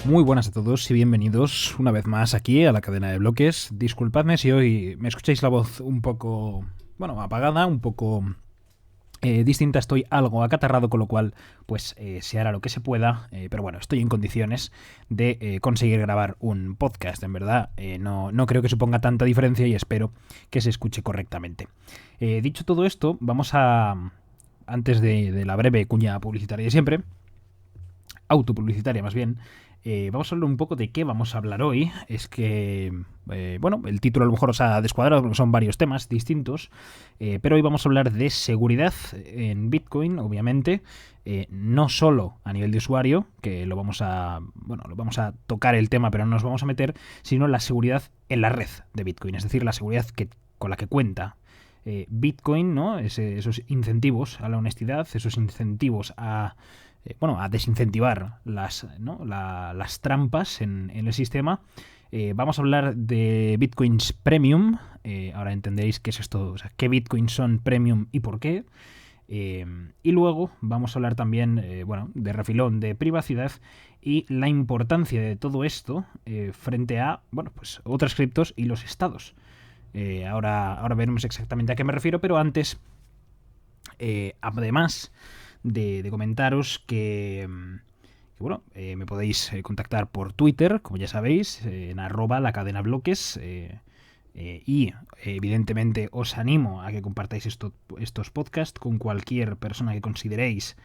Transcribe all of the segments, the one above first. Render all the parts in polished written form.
Muy buenas a todos y bienvenidos una vez más aquí a la cadena de bloques. Disculpadme si hoy me escucháis la voz un poco, apagada, un poco distinta. Estoy algo acatarrado, con lo cual pues se hará lo que se pueda, pero bueno, estoy en condiciones de conseguir grabar un podcast. En verdad, no creo que suponga tanta diferencia y espero que se escuche correctamente. Dicho todo esto, vamos a, antes de la breve cuña publicitaria de siempre, autopublicitaria más bien, vamos a hablar un poco de qué vamos a hablar hoy. Es que, el título a lo mejor os ha descuadrado porque son varios temas distintos, pero hoy vamos a hablar de seguridad en Bitcoin, obviamente, no solo a nivel de usuario, que lo vamos a tocar el tema, pero no nos vamos a meter, sino la seguridad en la red de Bitcoin, es decir, la seguridad con la que cuenta Bitcoin, ¿no? Esos incentivos a la honestidad, esos incentivos a desincentivar las trampas en el sistema. Vamos a hablar de Bitcoins Premium. Ahora entenderéis qué es esto, o sea, qué Bitcoins son Premium y por qué. Y luego vamos a hablar también de refilón de privacidad y la importancia de todo esto frente a otras criptos y los estados. Ahora veremos exactamente a qué me refiero, pero antes, además de comentaros que me podéis contactar por Twitter, como ya sabéis, en @lacadenabloques, y evidentemente os animo a que compartáis estos podcasts con cualquier persona que consideréis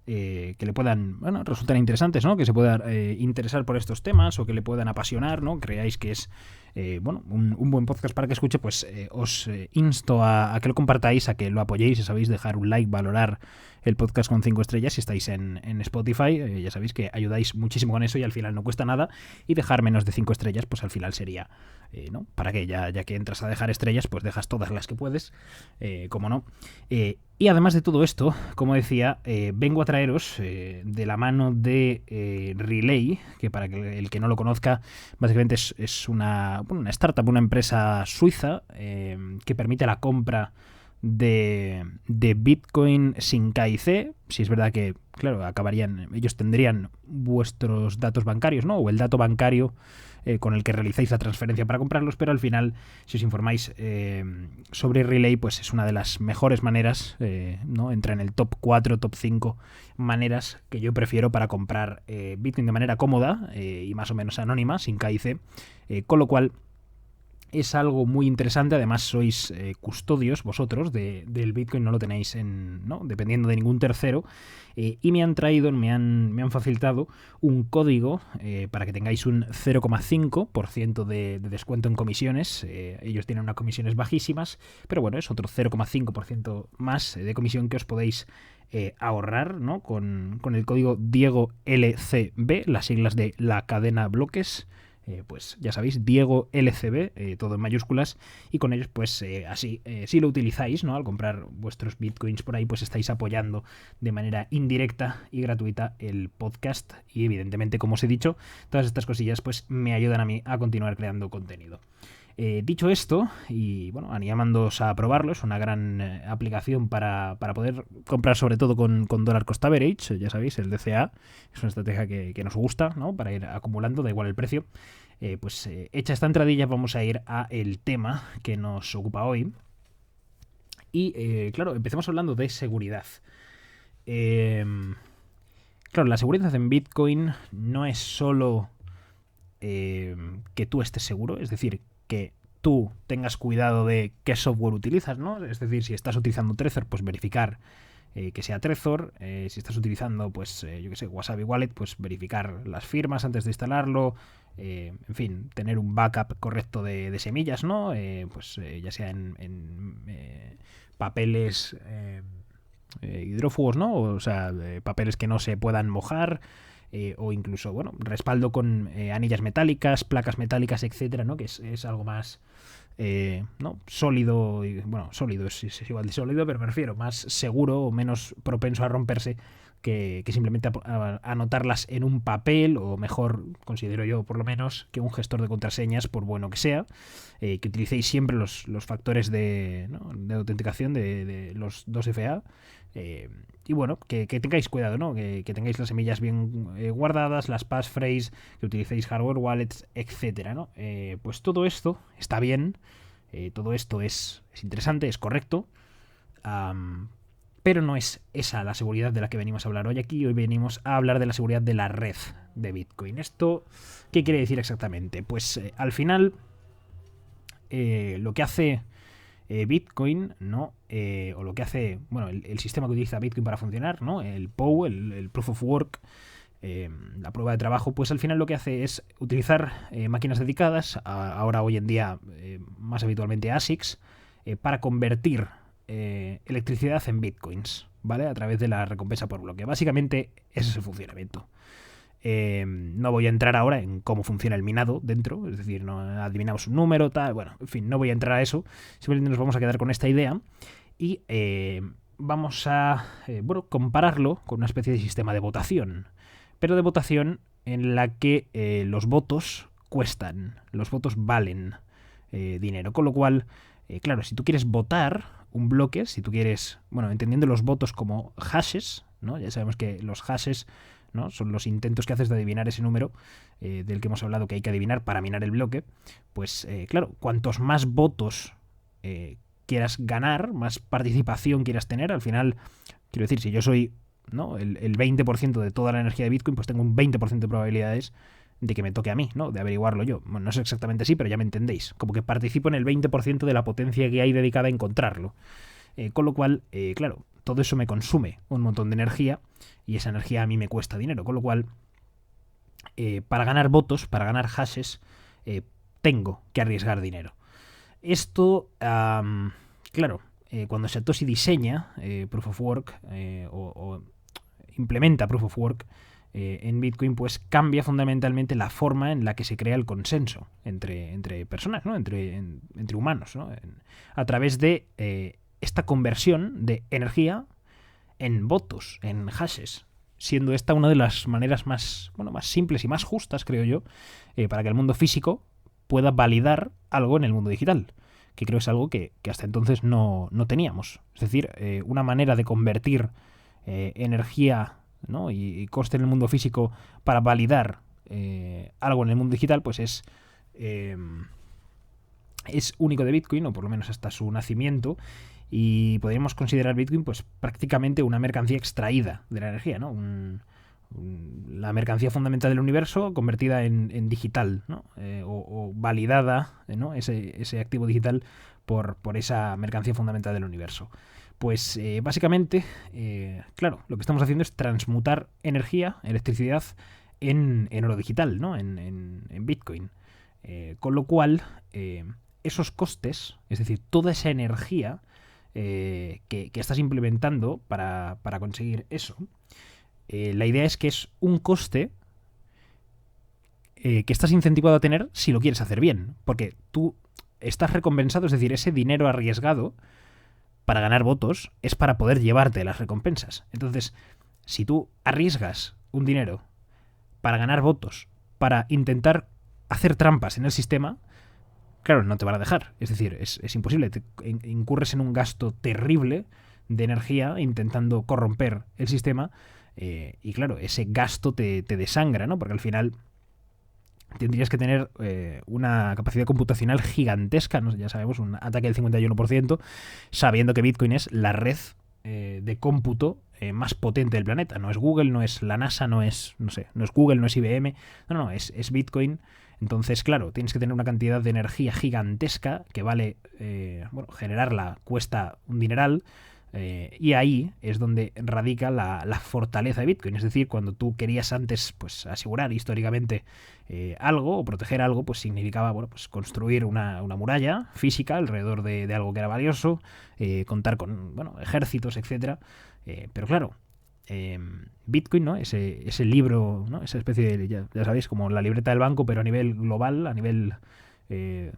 que le puedan resultar interesantes, ¿no? Que se pueda interesar por estos temas o que le puedan apasionar, ¿no? Creáis que es un buen podcast para que escuche, pues os insto a que lo compartáis, a que lo apoyéis, ya sabéis, dejar un like, valorar el podcast con 5 estrellas si estáis en Spotify, ya sabéis que ayudáis muchísimo con eso y al final no cuesta nada, y dejar menos de 5 estrellas pues al final sería, ¿no? ¿Para qué? Ya que entras a dejar estrellas, pues dejas todas las que puedes, como no. Y además de todo esto, como decía, vengo a traeros de la mano de Relay, que para el que no lo conozca, básicamente es una startup, una empresa suiza que permite la compra de Bitcoin sin KIC. Si es verdad que, claro, ellos tendrían vuestros datos bancarios, ¿no? O el dato bancario con el que realizáis la transferencia para comprarlos, pero al final, si os informáis sobre Relay, pues es una de las mejores maneras, ¿no? Entra en el top 4, top 5 maneras que yo prefiero para comprar Bitcoin de manera cómoda y más o menos anónima, sin KIC, con lo cual es algo muy interesante. Además sois custodios vosotros del Bitcoin, no lo tenéis dependiendo de ningún tercero, y me han facilitado un código para que tengáis un 0,5% de descuento en comisiones. Ellos tienen unas comisiones bajísimas, pero bueno, es otro 0,5% más de comisión que os podéis ahorrar, ¿no? Con el código Diego LCB, las siglas de la cadena bloques. Pues ya sabéis, Diego LCB, todo en mayúsculas, y con ellos pues así, si lo utilizáis, ¿no? Al comprar vuestros bitcoins por ahí, pues estáis apoyando de manera indirecta y gratuita el podcast, y evidentemente, como os he dicho, todas estas cosillas pues me ayudan a mí a continuar creando contenido. Dicho esto, y animándoos a probarlo, es una gran aplicación para poder comprar, sobre todo con dólar cost average, ya sabéis, el DCA, es una estrategia que nos gusta, ¿no? Para ir acumulando, da igual el precio. Hecha esta entradilla, vamos a ir a el tema que nos ocupa hoy. Y claro, empecemos hablando de seguridad. Claro, la seguridad en Bitcoin no es solo que tú estés seguro, es decir, que tú tengas cuidado de qué software utilizas, ¿no? Es decir, si estás utilizando Trezor, pues verificar que sea Trezor. Si estás utilizando, pues, Wasabi Wallet, pues verificar las firmas antes de instalarlo. En fin, tener un backup correcto de semillas, ¿no? Ya sea en papeles hidrófugos, ¿no? O sea, papeles que no se puedan mojar. O incluso, respaldo con anillas metálicas, placas metálicas, etcétera, ¿no? Que es algo más sólido. Sólido es igual de sólido, pero me refiero más seguro o menos propenso a romperse que simplemente anotarlas en un papel, o mejor, considero yo por lo menos, que un gestor de contraseñas, por bueno que sea, que utilicéis siempre los factores de autenticación de los 2FA. Y bueno, que tengáis cuidado, ¿no? Que tengáis las semillas bien guardadas, las passphrase, que utilicéis hardware wallets, etcétera, ¿no? Pues todo esto está bien, todo esto es interesante, es correcto, pero no es esa la seguridad de la que venimos a hablar hoy aquí. Hoy venimos a hablar de la seguridad de la red de Bitcoin. ¿Esto qué quiere decir exactamente? Pues al final lo que hace Bitcoin, ¿no? O lo que hace, bueno, el sistema que utiliza Bitcoin para funcionar, ¿no? El POW, el Proof of Work, la prueba de trabajo, pues al final lo que hace es utilizar máquinas dedicadas, ahora hoy en día más habitualmente ASICs, para convertir electricidad en bitcoins, ¿vale? A través de la recompensa por bloque. Básicamente ese es el funcionamiento. No voy a entrar ahora en cómo funciona el minado dentro, es decir, no adivinamos un número, tal, bueno, en fin, no voy a entrar a eso, simplemente nos vamos a quedar con esta idea y vamos a compararlo con una especie de sistema de votación, pero de votación en la que los votos cuestan, los votos valen dinero, con lo cual, claro, si tú quieres votar un bloque, si tú quieres, bueno, entendiendo los votos como hashes, ¿no? Ya sabemos que los hashes, ¿no? Son los intentos que haces de adivinar ese número del que hemos hablado que hay que adivinar para minar el bloque. Pues claro, cuantos más votos quieras ganar, más participación quieras tener, al final, quiero decir, si yo soy, ¿no? el 20% de toda la energía de Bitcoin, pues tengo un 20% de probabilidades de que me toque a mí, ¿no? De averiguarlo yo. Bueno, no es exactamente así, pero ya me entendéis. Como que participo en el 20% de la potencia que hay dedicada a encontrarlo. Con lo cual, claro, todo eso me consume un montón de energía y esa energía a mí me cuesta dinero. Con lo cual, para ganar votos, para ganar hashes, tengo que arriesgar dinero. Esto, claro, cuando Satoshi diseña Proof of Work o implementa Proof of Work en Bitcoin, pues cambia fundamentalmente la forma en la que se crea el consenso entre personas, ¿no? entre humanos, ¿no? A través de esta conversión de energía en votos, en hashes, siendo esta una de las maneras más simples y más justas, creo yo, para que el mundo físico pueda validar algo en el mundo digital, que creo es algo que hasta entonces no teníamos. Es decir, una manera de convertir energía, ¿no? y coste en el mundo físico para validar algo en el mundo digital, pues es único de Bitcoin, o por lo menos hasta su nacimiento, y podríamos considerar Bitcoin pues prácticamente una mercancía extraída de la energía, ¿no? La mercancía fundamental del universo convertida en digital, ¿no? O validada, ¿no? ese activo digital por esa mercancía fundamental del universo. Pues básicamente, claro, lo que estamos haciendo es transmutar energía, electricidad, en oro digital, ¿no? En Bitcoin. Con lo cual, esos costes, es decir, toda esa energía que estás implementando para conseguir eso, la idea es que es un coste que estás incentivado a tener si lo quieres hacer bien, porque tú estás recompensado, es decir, ese dinero arriesgado para ganar votos es para poder llevarte las recompensas. Entonces, si tú arriesgas un dinero para ganar votos, para intentar hacer trampas en el sistema, claro, no te van a dejar. Es decir, es imposible. Incurres en un gasto terrible de energía intentando corromper el sistema y claro, ese gasto te desangra, ¿no? Porque al final tendrías que tener una capacidad computacional gigantesca, ¿no? Ya sabemos, un ataque del 51%, sabiendo que Bitcoin es la red de cómputo más potente del planeta. No es Google, no es la NASA, no es Google, no es IBM, no, es Bitcoin. Entonces, claro, tienes que tener una cantidad de energía gigantesca que vale, generarla cuesta un dineral, y ahí es donde radica la fortaleza de Bitcoin. Es decir, cuando tú querías antes pues asegurar históricamente algo o proteger algo, pues significaba pues construir una muralla física alrededor de algo que era valioso, contar con ejércitos, etcétera. Pero claro, Bitcoin, ¿no? Ese libro, ¿no? Esa especie de, ya sabéis, como la libreta del banco, pero a nivel global, a nivel, ese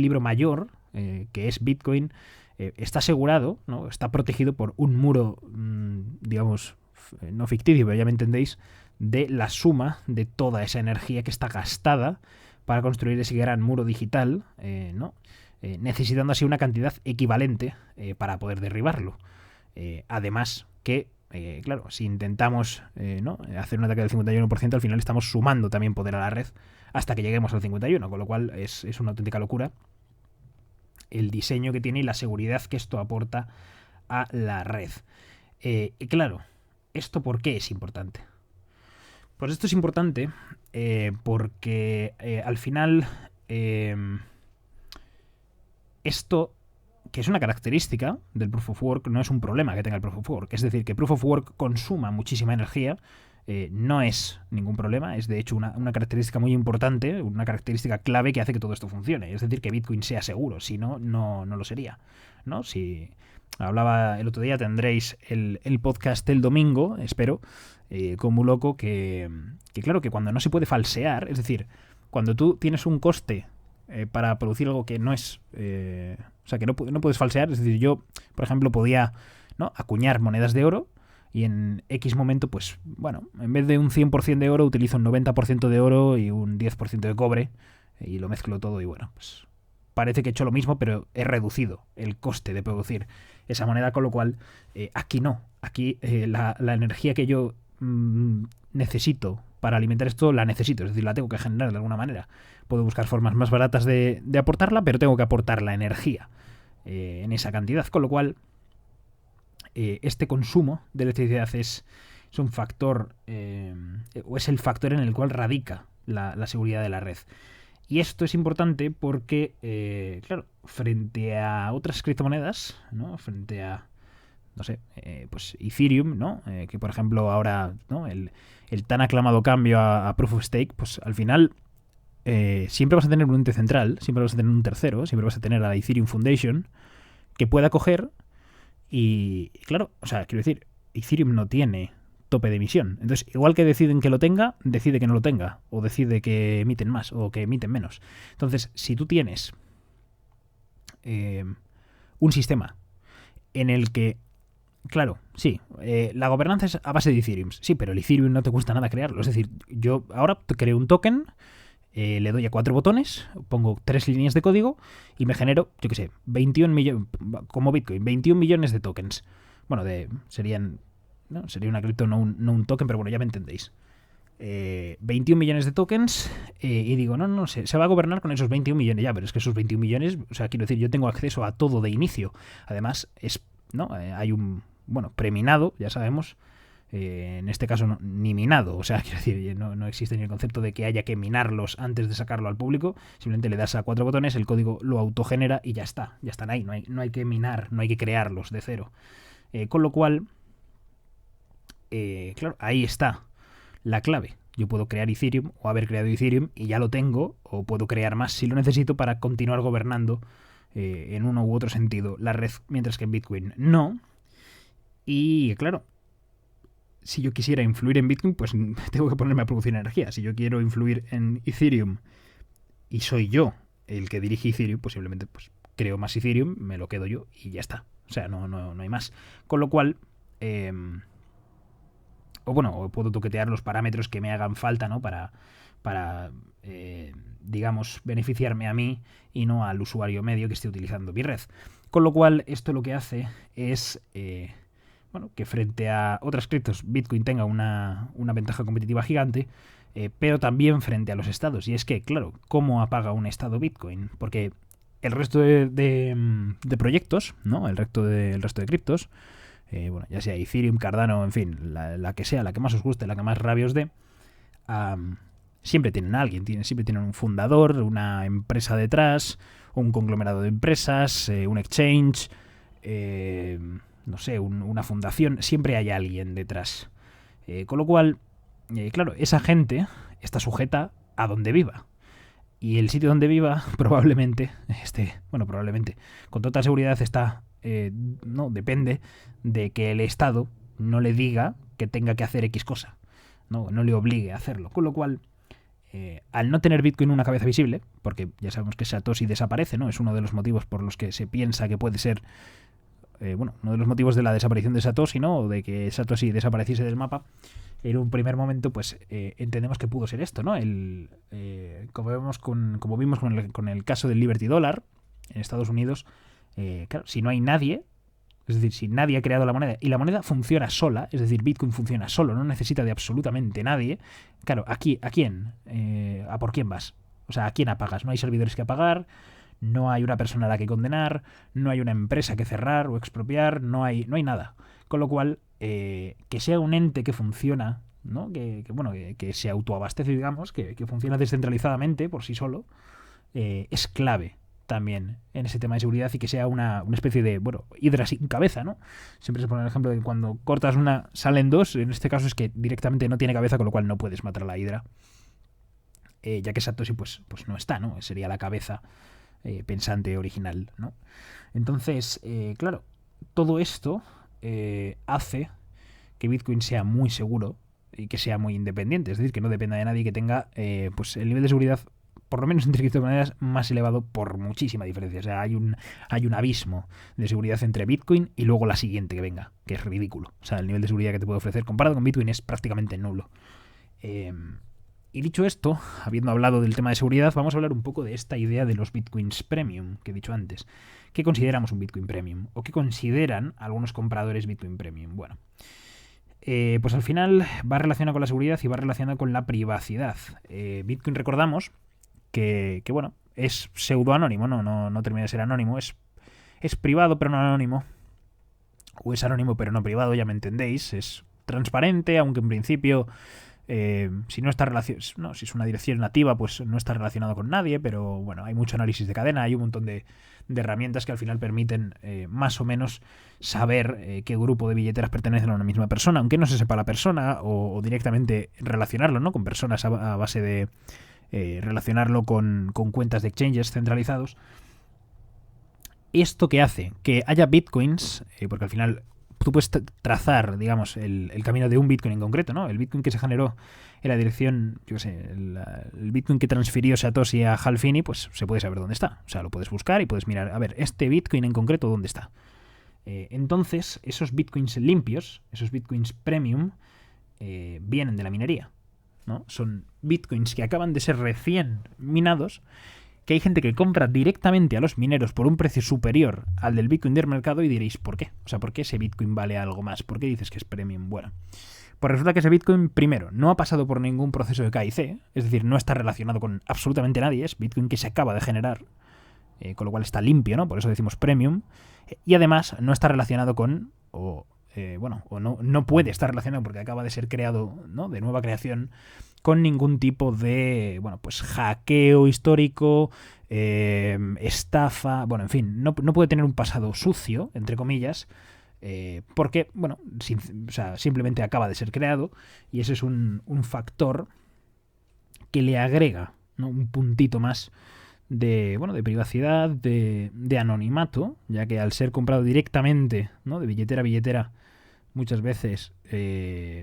libro mayor que es Bitcoin, está asegurado, ¿no? Está protegido por un muro, digamos, no ficticio, pero ya me entendéis, de la suma de toda esa energía que está gastada para construir ese gran muro digital, ¿no? Necesitando así una cantidad equivalente para poder derribarlo. Además que, claro, si intentamos ¿no? hacer un ataque del 51%, al final estamos sumando también poder a la red hasta que lleguemos al 51%, con lo cual es una auténtica locura el diseño que tiene y la seguridad que esto aporta a la red. Y claro, ¿esto por qué es importante? Pues esto es importante porque al final esto, que es una característica del Proof of Work, no es un problema que tenga el Proof of Work. Es decir, que Proof of Work consuma muchísima energía, no es ningún problema, es de hecho una característica muy importante, una característica clave que hace que todo esto funcione. Es decir, que Bitcoin sea seguro, si no, no lo sería, ¿no? Si hablaba el otro día, tendréis el podcast el domingo, espero, con Muloco, que claro, que cuando no se puede falsear, es decir, cuando tú tienes un coste para producir algo que no es... o sea, que no puedes falsear. Es decir, yo, por ejemplo, podía, ¿no?, acuñar monedas de oro y en X momento, pues, bueno, en vez de un 100% de oro, utilizo un 90% de oro y un 10% de cobre y lo mezclo todo y bueno, pues parece que he hecho lo mismo, pero he reducido el coste de producir esa moneda, con lo cual aquí no. Aquí la energía que yo necesito para alimentar esto la necesito, es decir, la tengo que generar de alguna manera. Puedo buscar formas más baratas de aportarla, pero tengo que aportar la energía en esa cantidad, con lo cual este consumo de electricidad es un factor, o es el factor en el cual radica la seguridad de la red. Y esto es importante porque, claro, frente a otras criptomonedas, ¿no?, frente a, no sé, pues Ethereum, ¿no? Que por ejemplo ahora, ¿no?, el tan aclamado cambio a Proof of Stake, pues al final siempre vas a tener un ente central, siempre vas a tener un tercero, siempre vas a tener a la Ethereum Foundation que pueda coger y, claro, o sea, quiero decir, Ethereum no tiene tope de emisión. Entonces, igual que deciden que lo tenga, decide que no lo tenga, o decide que emiten más o que emiten menos. Entonces, si tú tienes un sistema en el que, claro, sí, la gobernanza es a base de Ethereum, sí, pero el Ethereum no te cuesta nada crearlo. Es decir, yo ahora creo un token, le doy a 4 botones, pongo 3 líneas de código y me genero, yo qué sé, 21 millones, como Bitcoin, 21 millones de tokens. Bueno, serían, ¿no?, sería una cripto, no un token, pero bueno, ya me entendéis. 21 millones de tokens y digo, no, se va a gobernar con esos 21 millones. Ya, pero es que esos 21 millones, o sea, quiero decir, yo tengo acceso a todo de inicio. Además, ¿no?, hay un, bueno, preminado, ya sabemos. En este caso ni minado, o sea, quiero decir, no existe ni el concepto de que haya que minarlos antes de sacarlo al público. Simplemente le das a 4 botones, el código lo autogenera y ya están ahí, no hay que minar, no hay que crearlos de cero. Con lo cual, claro, ahí está la clave. Yo puedo crear Ethereum o haber creado Ethereum y ya lo tengo, o puedo crear más si lo necesito para continuar gobernando en uno u otro sentido la red, mientras que en Bitcoin no. Y claro, si yo quisiera influir en Bitcoin, pues tengo que ponerme a producir energía. Si yo quiero influir en Ethereum y soy yo el que dirige Ethereum, posiblemente pues creo más Ethereum, me lo quedo yo y ya está. O sea, no hay más. Con lo cual, o puedo toquetear los parámetros que me hagan falta, ¿no?, para digamos, beneficiarme a mí y no al usuario medio que esté utilizando mi red. Con lo cual, esto lo que hace es... bueno, que frente a otras criptos Bitcoin tenga una ventaja competitiva gigante, pero también frente a los estados. Y es que, claro, ¿cómo apaga un estado Bitcoin? Porque el resto de proyectos, ¿no?, el resto de criptos, bueno, ya sea Ethereum, Cardano, en fin, la que sea, la que más os guste, la que más rabia os dé, siempre tienen a alguien, siempre tienen un fundador, una empresa detrás, un conglomerado de empresas, un exchange, no sé, una fundación, siempre hay alguien detrás. Con lo cual, claro, esa gente está sujeta a donde viva. Y el sitio donde viva probablemente, con total seguridad está, no, depende de que el Estado no le diga que tenga que hacer X cosa. No le obligue a hacerlo. Con lo cual, al no tener Bitcoin una cabeza visible, porque ya sabemos que Satoshi desaparece, ¿no? Es uno de los motivos por los que se piensa que puede ser, uno de los motivos de la desaparición de Satoshi, ¿no? O de que Satoshi desapareciese del mapa. En un primer momento, pues entendemos que pudo ser esto, ¿no? Como vimos con el caso del Liberty Dollar en Estados Unidos, claro, si no hay nadie, es decir, si nadie ha creado la moneda y la moneda funciona sola, es decir, Bitcoin funciona solo, no necesita de absolutamente nadie, claro, ¿a quién? ¿A por quién vas? O sea, ¿a quién apagas? No hay servidores que apagar, no hay una persona a la que condenar, no hay una empresa que cerrar o expropiar, no hay nada. Con lo cual, que sea un ente que funciona, ¿no? Que se autoabastece, digamos, que funciona descentralizadamente por sí solo, es clave también en ese tema de seguridad, y que sea una especie de, hidra sin cabeza, ¿no? Siempre se pone el ejemplo de que cuando cortas una salen dos. En este caso es que directamente no tiene cabeza, con lo cual no puedes matar a la hidra, ya que Satoshi pues no está, ¿no? Sería la cabeza pensante original, ¿no? Entonces, claro, todo esto hace que Bitcoin sea muy seguro y que sea muy independiente, es decir, que no dependa de nadie, que tenga pues el nivel de seguridad, por lo menos entre criptomonedas, más elevado por muchísima diferencia. O sea, hay un abismo de seguridad entre Bitcoin y luego la siguiente que venga, que es ridículo. O sea, el nivel de seguridad que te puede ofrecer comparado con Bitcoin es prácticamente nulo. Y dicho esto, habiendo hablado del tema de seguridad, vamos a hablar un poco de esta idea de los Bitcoins Premium que he dicho antes. ¿Qué consideramos un Bitcoin Premium? ¿O qué consideran algunos compradores Bitcoin Premium? Bueno, pues al final va relacionado con la seguridad y va relacionado con la privacidad. Bitcoin, recordamos que es pseudoanónimo, no termina de ser anónimo, es privado pero no anónimo, o es anónimo pero no privado, ya me entendéis, es transparente, aunque en principio si no está si es una dirección nativa, pues no está relacionado con nadie, pero bueno, hay mucho análisis de cadena, hay un montón de herramientas que al final permiten más o menos saber qué grupo de billeteras pertenecen a una misma persona, aunque no se sepa la persona, o directamente relacionarlo, ¿no? Con personas a base de relacionarlo con cuentas de exchanges centralizados. Esto que hace que haya bitcoins, porque al final tú puedes trazar, digamos, el camino de un bitcoin en concreto, ¿no? El bitcoin que se generó en la dirección, yo qué sé, el bitcoin que transfirió Satoshi a Hal Finney, pues se puede saber dónde está. O sea, lo puedes buscar y puedes mirar, a ver, este bitcoin en concreto, ¿dónde está? Entonces, esos bitcoins limpios, esos bitcoins premium, vienen de la minería, ¿no? Son bitcoins que acaban de ser recién minados, que hay gente que compra directamente a los mineros por un precio superior al del bitcoin del mercado, y diréis, ¿por qué? O sea, ¿por qué ese bitcoin vale algo más? ¿Por qué dices que es premium? Bueno, pues resulta que ese bitcoin, primero, no ha pasado por ningún proceso de KIC, es decir, no está relacionado con absolutamente nadie, es bitcoin que se acaba de generar, con lo cual está limpio, ¿no? Por eso decimos premium, y además no está relacionado con, no puede estar relacionado porque acaba de ser creado, ¿no? De nueva creación, con ningún tipo de, hackeo histórico, estafa, en fin, no puede tener un pasado sucio, entre comillas, porque, simplemente acaba de ser creado, y ese es un factor que le agrega, ¿no? Un puntito más de privacidad, de anonimato, ya que al ser comprado directamente, ¿no? De billetera a billetera, muchas veces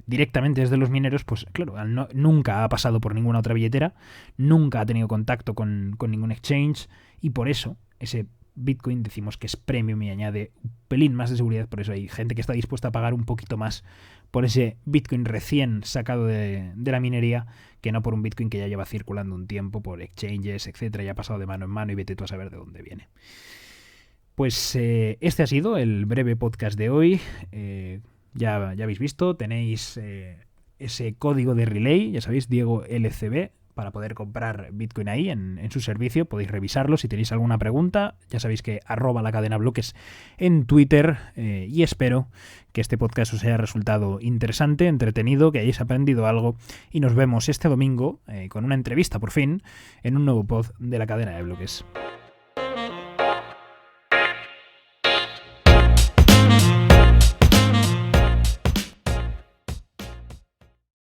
directamente desde los mineros, pues claro, nunca ha pasado por ninguna otra billetera, nunca ha tenido contacto con ningún exchange, y por eso ese Bitcoin decimos que es premium y añade un pelín más de seguridad. Por eso hay gente que está dispuesta a pagar un poquito más por ese Bitcoin recién sacado de la minería, que no por un Bitcoin que ya lleva circulando un tiempo por exchanges, etcétera, ya ha pasado de mano en mano y vete tú a saber de dónde viene. Pues este ha sido el breve podcast de hoy. Ya habéis visto, tenéis ese código de relay, ya sabéis, Diego LCB, para poder comprar Bitcoin ahí en su servicio. Podéis revisarlo. Si tenéis alguna pregunta, ya sabéis que @lacadenabloques en Twitter, y espero que este podcast os haya resultado interesante, entretenido, que hayáis aprendido algo, y nos vemos este domingo con una entrevista por fin en un nuevo pod de la cadena de bloques.